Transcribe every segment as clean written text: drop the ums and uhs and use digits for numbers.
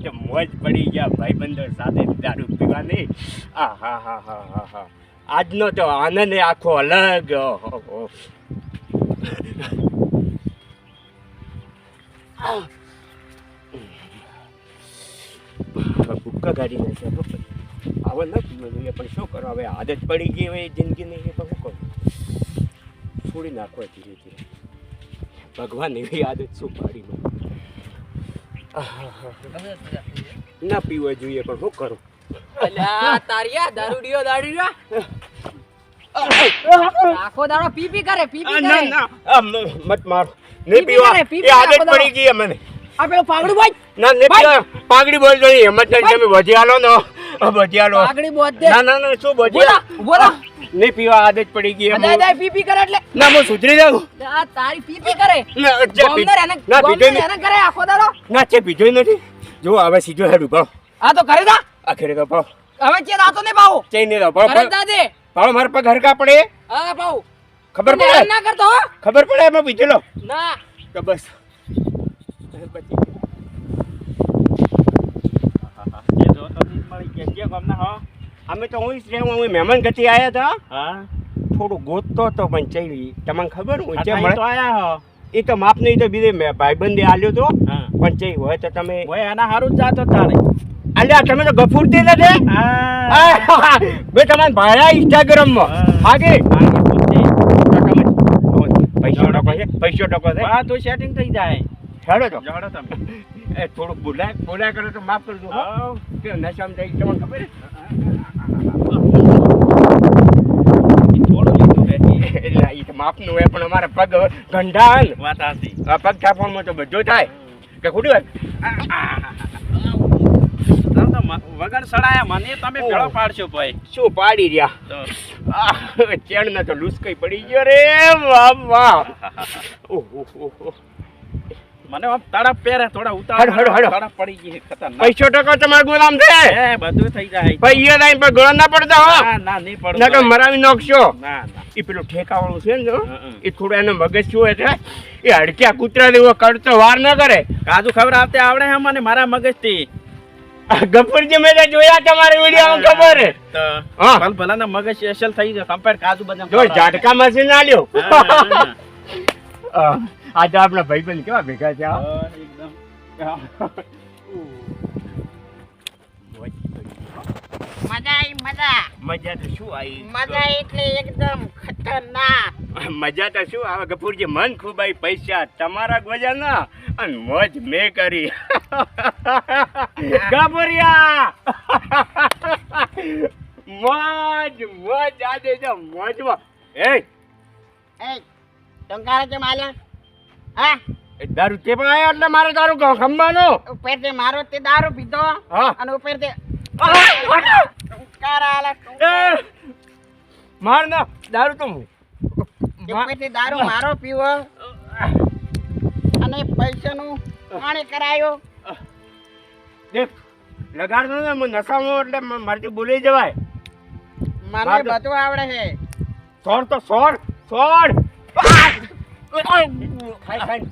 તો મોજ પડી ગયા ભાઈબંધો સાથે દારૂ પીવાની. આ હા હા હા હા હા આજનો તો આનંદ આખો અલગ. ભૂક્કા કાઢી નાખ્યા. આવો ન પીવો જોઈએ પણ શું કરો હવે, આદત પડી ગઈ હોય જિંદગીની. એ શું કરું, છોડી નાખો ધીરે ધીરે. ભગવાન એવી આદત શું પાડી મને. ના પીવો જોઈએ પણ શું કરું. આખો દાડો પી કરે મત મારો, નહીં પીવા. એ આદત પડી ગઈ મને. આ પેલો પાગડી બોલ. ના નહીં પીવા. પાગડી બોલ તો હિંમત નહીં. તમે ભજી આલો ને ભજી આલો. પાગડી બોલ દે. ના શું ભજી બોલો નહીં પીવા. આદત પડી ગઈ. પી કરે એટલે ના હું સુધરી જાઉં. તારી પી કરે ના પીધો કરે આખો દાડો. ના છે પીધો નથી. જો હવે સીધો હેડ ઉભો. આ તો કરે જા આખરે તો પાવ હવે ચે રાતો ને પાવ ચઈ નહીં પાવ દાદે પાવ મારા પગ હરકા પડે. હા પાવ ખબર પડે ના કરતો ખબર પડે એમાં પીધેલો ના તો બસ. અમે તો હું મહેમાન ગતિ આવ્યા હતા. થોડું ગોતતો હતો પણ ચઈ તમને ખબર હું જે મળે એ તો માપ નહીં તો બીજે ભાઈબંધે આલ્યો તો પણ ચઈ હોય તો તમે એના હારું જ જાતો તારે. અલ્યા તમે તો ગફૂર દે ને બે તમારે ભાયા ઇન્સ્ટાગ્રામમાં આગે પૈસો ટકો છે. હા તો સેટિંગ થઈ જાય. હેડો તો જડો તમે એ થોડુંક બોલાય કરો તો માફ કરજો. કે નશામાં થઈ તમને ખબર એટલે એ તો માપનું હોય પણ અમારા પગ ગંઢાન વાત આસી પગ થાપણમાં તો બધું થાય કે ખોટી વાત. વગર સડાયા મને તમે ભેળો પાડશો ભાઈ. શું પાડી રહ્યા ચેણ ના તો લુસકઈ પડી ગયો રે. વાહ વાહ. મને તડપ પહેરે થોડા ઉતાર તડપ પડી ગઈ ખતરનાક. પૈસો ટકો તમારો ગુલામ છે. બધું થઈ જાય. પૈયા થાય પણ ગોળા ના પડતા હો. ના નહીં પડતો. ના તો મરાવી નાખશો. ના એ પેલું ઠેકાવાનું છે ને એ થોડું એનો મગજ શું એટલે એ હડક્યા કૂતરા જેવો કરતો વાર ન કરે. કાજુ ખબર આવતે આવડે હે મને મારા મગજ થી. ગફુરજી મેં જોયા તમારી વિડીયો ખબર હે. ભલ ભલા ના મગજ સ્પેશિયલ થઈ ગયો કમ્પેર કાજુ બદામ. જો ઝાટકા મશીન આલ્યો. આજે આપણા ભાઈબંધ કેવા ભેગા છે. એકદમ મજા તો શું આવી. મજા એટલે એકદમ ખતરનાક. મજા તો શું આવે ગફુરજી, મન ખૂબ આવી. પૈસા તમારા ગોજા ના અને મોજ મેં કરી. ગફુરિયા મોજ મોજ આજે જો મોજમાં. એ ટંકારા છે માલ્યા હા દારૂ તે પણ આવ્યો એટલે મારે દારૂ ખંભાનો ઉપર તે મારો તે દારૂ પીધો અને ઉપર તે માર ના દારૂ તો ઉપર તે દારૂ મારો પીવો અને પૈસાનું પાણી કરાયો. દેખ લગાડતો ને નશામાં એટલે મારથી બોલી જવાય. મને બધું આવડે છે. સોડ તો સોડ સોડ.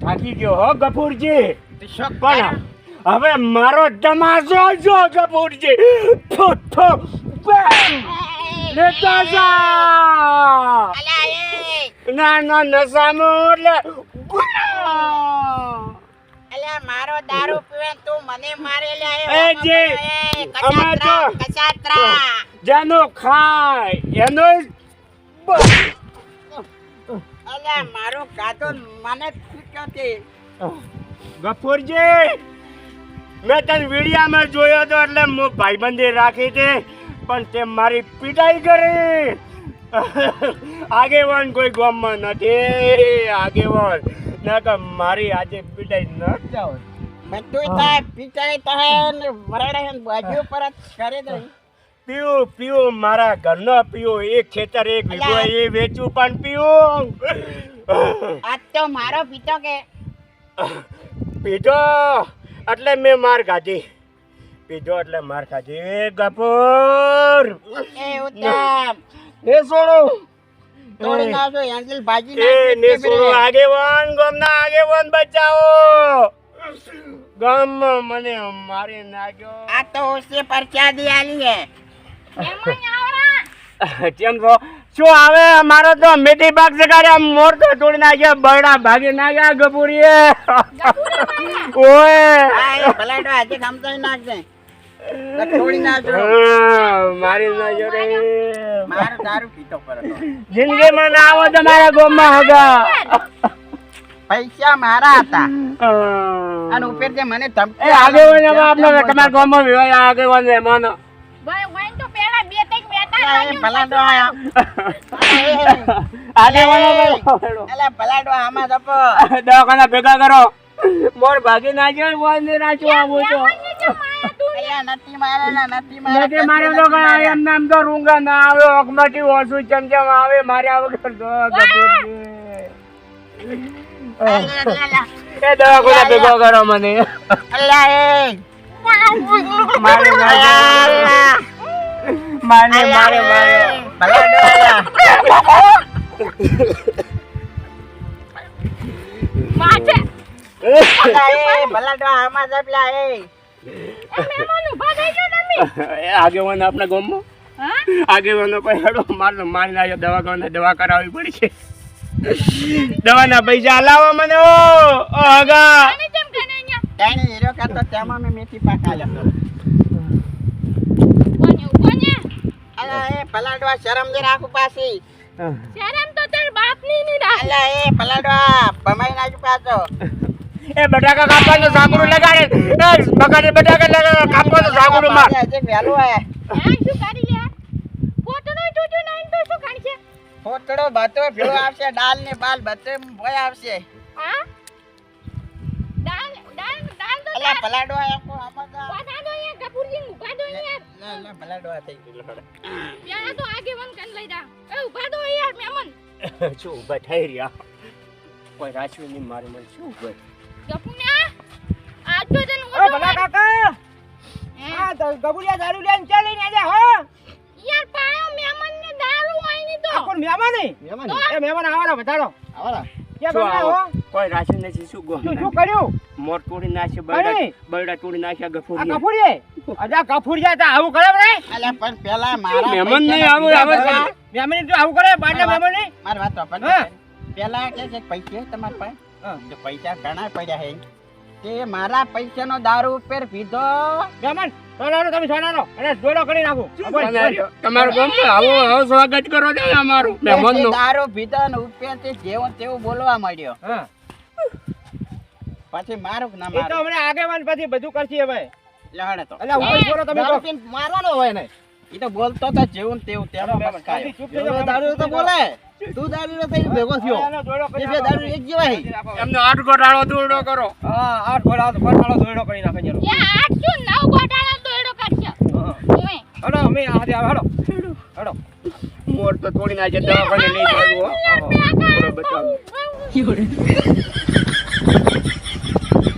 થાકી ગયો હો ગફુરજી. પણ હવે મારો તમાશો જો ગફુરજી. લેતા જા. ના નશામાં એટલે મારો દારૂ પીવે તું મને મારે લે. એ જે અમે તો જેનો ખાય એનો અલ્યા મારો કાતો મને ફીક્યો તે. ગફુરજી મેં તને વિડીયામાં જોયો હતો એટલે હું ભાઈબંધી રાખી હતી પણ તે મારી પીટાઈ કરી. આગેવાન કોઈ ગામમાં નથી. આગેવાન ના તો મારી આજે પીટાઈ ન જાવ. બધું થાય પીટાઈ થાય ને વરડે બાજુ પર કરે દે. પીવું મારા ઘરનો પીવું. એક ખેતર એક વીઘો એ વેચું પણ પીવું. આજ તો મારો પીતો કે પીધો એટલે મેં માર ખાધી. પીધો એટલે માર ખાધી. ગફુર એ ઉત્તમ ને છોડો તોડી નાખો હેન્ડલ ભાજી એ ને છોડો. આગેવાન ગામના આગેવાન બચાવો. ગામમાં મને મારી નાખ્યો. આ તો ઓસે પરચાદી આલી હે કેમ છો? શું આવે મારો તો મેથી પાક સગાડ્યા મોર તો તોડી નાખ્યા બરડા ભાગી નાખ્યા ગપુરીએ. ઓય આ ભલાડો આજે સમજાઈ નાખજે છોડી નાખજો મારી નાખ્યો રે. મારો દારૂ પીતો પરતો જિંદગીમાં ના આવો તમારા ગામમાં હગા. પૈસા મારા હતા અને ઉપર જે મને એ ધમકી આગેવાન હવે આપણે તમારા ગામમાં વિવાહ આગેવાન મહેમાન. ભલાડો આગેવાનો એલા ભલાડો આમાં જપો દવાખાના ભેગા કરો. મોર ભાગી નાખ્યો વાંધે નાખ્યો આવું તો એલા નથી મારેલા નથી નથી મારે તો કાંઈ એમ નામ તો રૂંગા ના આવે ઓકમાંથી ઓછું ચમચમ આવે માર્યા વગર તો એ દવાખાના ભેગો કરો મને. અલ્લા એ મારે મારે મારે મારે ભલાડો ભલાડો આમાં જપલા એ આગેવાન આપણા ગામમાં આગેવાનો પૈસાડો મારે મારી નાખ્યો દવાખાને દવા કરાવવી પડી છે. દવાના પૈસા હલાવો મને. ઓ હગા તાણી હીરો કાતો તેમાં મે મેથી પાક આલ્યો અલા એ ભલાડવા શરમ દે રાખું પાછી અલા એ ભલાડવા ભમાઈ નાખું પાછો એ બટાકા કાપવાનું સાગુરું લગાડે. એ બગાડે બટાકા લગાડે કાપવાનું સાગુરું માં. આજે વેલું હે ફોટડો બાતો ભેળો આવશે દાલ ને બાલ બધે ભોય આવશે અલા ભલાડો આયા કો આમાં ના ભલાડો આ થઈ ગયો શું ઉભા થઈ રહ્યા કોઈ રાચવી નહીં મારે મને શું ઉભા. ભલા કાકા હા તો ગબુલિયા દારૂ લઈને ચાલી ને જા હો આ કોણ મહેમાન હે એ મહેમાન આવવાના વધારો આવરા કે બનાવો કોઈ રાચવી નથી. શું ગો શું કર્યું મોર તોડી નાખ્યો અરે! બરડા તોડી નાખ્યા આ ગફુરી. કફુરી અજા કફુરિયા તા આવું કરે રે અલા પણ પેલા મારા મહેમાન નહીં આવું આવે છે. મહેમાન તો આવું કરે બારના મહેમાન નહીં માર વાત તો હા. પેલા કે છે પૈસા તમાર પાસે હા. જો પૈસા ઘણા પડ્યા હે તે મારા પૈસાનો દારૂ ઉપર પીધો મહેમાન સોનારો તમે સોનારો અને જોડો કરી નાખો તમારું ગામમાં આવું સ્વાગત કરો છો અમારું મહેમાનનું. તે દારૂ પીધો ને ઉપર તે જેવું તેવું બોલવા માંડ્યો હા પછી મારું કે ના એ તો મારું હમણાં આગેવાન પછી બધું કરશી હવે લહડે તો એટલે ઉપર બોલો તમે દારૂ કહો. પીને મારવાનો હોય ને એ તો બોલતો તો જેવું ને તેવું તેમાં મસ્કાયો ચૂપ થઈ જાઓ. દારૂ તો બોલે તું દારૂ નો થઈ ભેગો થયો હા, એનો જોડો કરી એ બે દારૂ એક જેવા હે એમનો આઠ ગોટાળો દૂરડો કરો. હા આઠ ગોળાનો જોડો કરી નાખે જરો હડો અમે આજે આવ હડો હડો મોર તો તોડી નાખે દવાખાને લઈ જવું હો. થોડો બચાવ.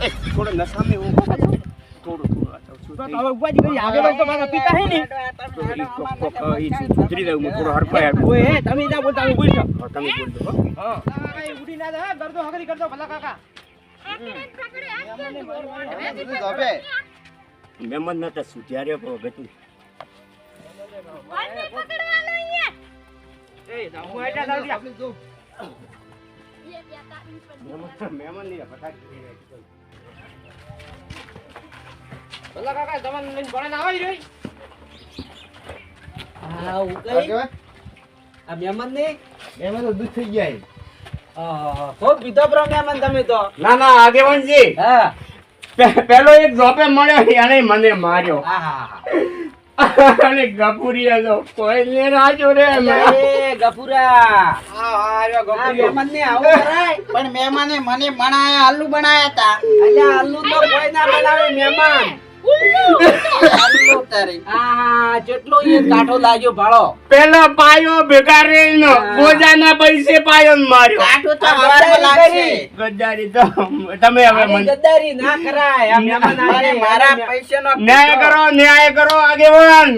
એ, થોડો નશામાં એવું થોડું તો હવે ઉપાજી કરી આગેવાન તો મારા પિતા હે ને સુધરી દઉં થોડો હરખો યાર. ઓય હે તમે ના બોલતા હું બોલજો હા, તમે બોલજો હો. હા ઉડી ના જાય દર્દો હગરી કરજો ભલા કાકા મહેમાન નતા સુધ્યા રે ગતું. એ હું આટા દારૂ મહેમાન નહીં ફટાકી ભલા કાકા તમને લઈને ભણે ના આવી રહી હા ઉકઈ આ મહેમાન ને મહેમાન તો દૂધ થઈ ગયા હા ખૂબ પીધો બ્રો મહેમાન તમે તો ના ના આગેવાનજી હા પેલો એક જોપે મળ્યો એને મને માર્યો. હા અને ગપુરિયા તો કોઈને રાજો રે એ ગફુરા આ મહેમાન ને આવું કરાય પણ મહેમાને મને બનાયા આલુ બનાયા તા અલ્યા આલુ તો કોઈ ના બનાવે મહેમાન આલુ તારી આ જેટલો એ કાઠો લાગ્યો ભાળો પેલો પાયો ભેગા રહીને ગોજાના પૈસે પાયો ને માર્યો. કાઠો તો હવારે લાગશે ગદ્દારી તો તમે હવે મને ગદ્દારી ના કરાય આ મહેમાન આરે મારા પૈસાનો ન્યાય કરો આગેવાન.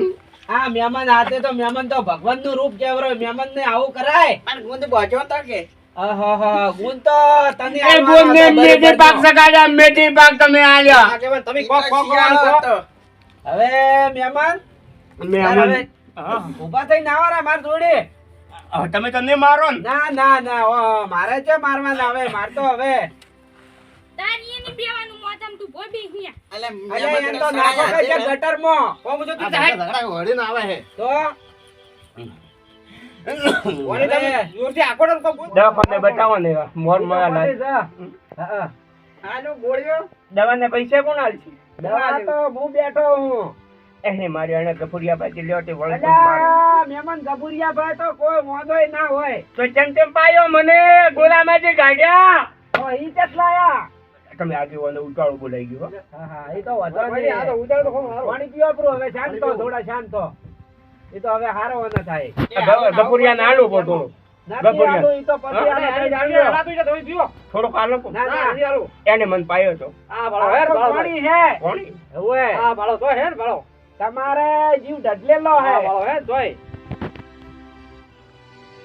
હા મહેમાન હાથે તો મહેમાન તો ભગવાન નું રૂપ કેવરો મહેમાન ને આવું કરાય પણ ગુંદ બોજો તો કે આહાહા, ગુણ તો તને એ ગુણને મેથી પાક સગાડ્યા, મેથી પાક તમે આલ્યા. આગેવાન તમે કોક કહો. હવે મહેમાન મહેમાન. હવે ઊભા થઈને આવો રે માર જોડે. તમે તો નહીં મારો ને. ના ના ના ઓ મારે છે મારવાના હવે મારતો હવે તારી એની બેવાનું મોતમ તું ભોબી અહીંયા. અલે એમ તો નાખો કે છે ગટરમાં ઓ મુજો તું ચાહે તો ઓરે તમે જોરથી આકોડો કો દવાખાને બતાવો ને મોર મોરા લાજ. હા આનો ગોળ્યો દવાને પૈસા કોણ આલશે? દવા તો હું બેઠો હું એને મારી અણે ગફુરિયા પાછી લ્યોટી વળતો અલ્યા મહેમાન ગબુરિયા ભાઈ તો કોઈ મોદોય ના હોય તો ચમચમ પાયો મને ગોલામાંથી કાઢ્યા. તો ઈ ચેટ લાયા તમે આગેવાનો ઉતાળો બોલાઈ ગયો. હા હા ઈ તો વધો નહીં આ તો ઉડાડ તો પાણી પીવા પ્રો હવે શાંત થો થોડા શાંત થો ઈ તો હવે હારો ન થાય ગફુરિયા ને આલુ પોતો નથી આલો ઈ તો પછી આલો તમે પીવો. થોડો કાલો ના ના એને મન પાયો તો આ બાળો હેર બાળો. પાણી હે કોણી ઓએ આ બાળો તો હેર બાળો. તમારે જીવ ઢડલેલો હે આ બાળો હે જોઈ.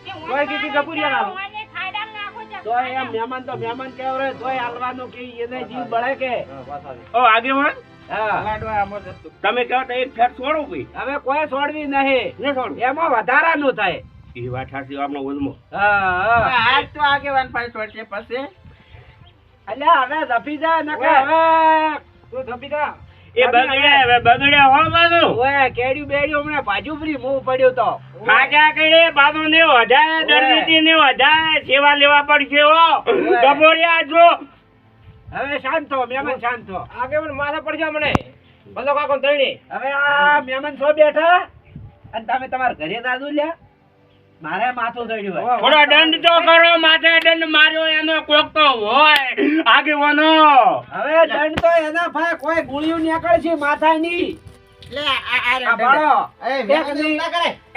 એ તોય કીધી ગપુરિયા લાવો. ઓને ખાડામાં નાખો છે. તો એમ મહેમાન તો મહેમાન કેવ રે તોય હાલવાનું કે એને જીવ બળે કે ઓ આગેવાન હા લાડવા આમ જ હતું. તમે કહો તો એક ફેર છોડું ભાઈ. હવે કોઈ છોડવી નહીં ને છોડું એમાં વધારાનું થાય એ વાત સાચી આપણો ઉલમો. હા હા આજ તો આગેવાન પાસે છોડશે પછી. અલ્યા હવે ધપી જા નકે હવે તું ધપી જા એ બગડ્યા હો બાજુ. ઓએ કેડ્યું બેડ્યું હમણાં ભાજુ ફરી મું પડ્યો તો ખાજા કરે બાજુ ને વધારે દર્દીથી ને વધારે સેવા લેવા પડશે હો. ગફુરિયા જો હવે શાંત થો મહેમાન શાંત થો આગેવાન માથા પડશે મને. બંધો કાકો તણી. હવે આ મહેમાન છો બેઠા અને તમે તમારા ઘરે દાદુ લ્યા મારે માથું ચડ્યું હોય થોડો દંડ તો કરો. માથે દંડ માર્યો એનો કોક તો હોય આગેવાનો. હવે દંડ તો એના ભાઈ કોઈ ગુળિયું નીકળશે માથાની આ ભાળો એક નહીં.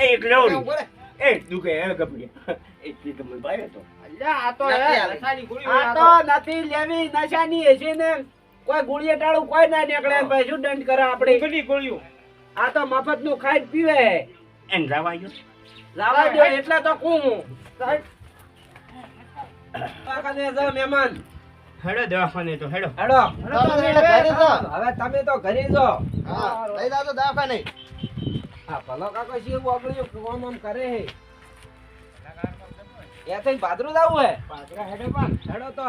એક લેવડી એ દુખે એ ગફુરિયા એ તમને પાયો તો. અલ્યા આ તો હે નશાની ગોળી આ તો નથી લેવી નશાની હશે ને કોઈ ગુળિયા ટાળું કોઈ ના નીકળે ને ભાઈ શું દંડ કરે આપણે કેટલી ગોળીઓ. આ તો મફત નું ખાઈ પીવે એને જવા ગયો. લાવા દો એટલે તો કું મહેમાન હેડો દવાખાને તો હેડો. હેડો હવે તમે તો ઘરે જો હા ભલો કાકો શી ઓગળ્યું કોમ આમ કરે હે એ થઈને પાદરું જાવું હે પાદરા હેડો તો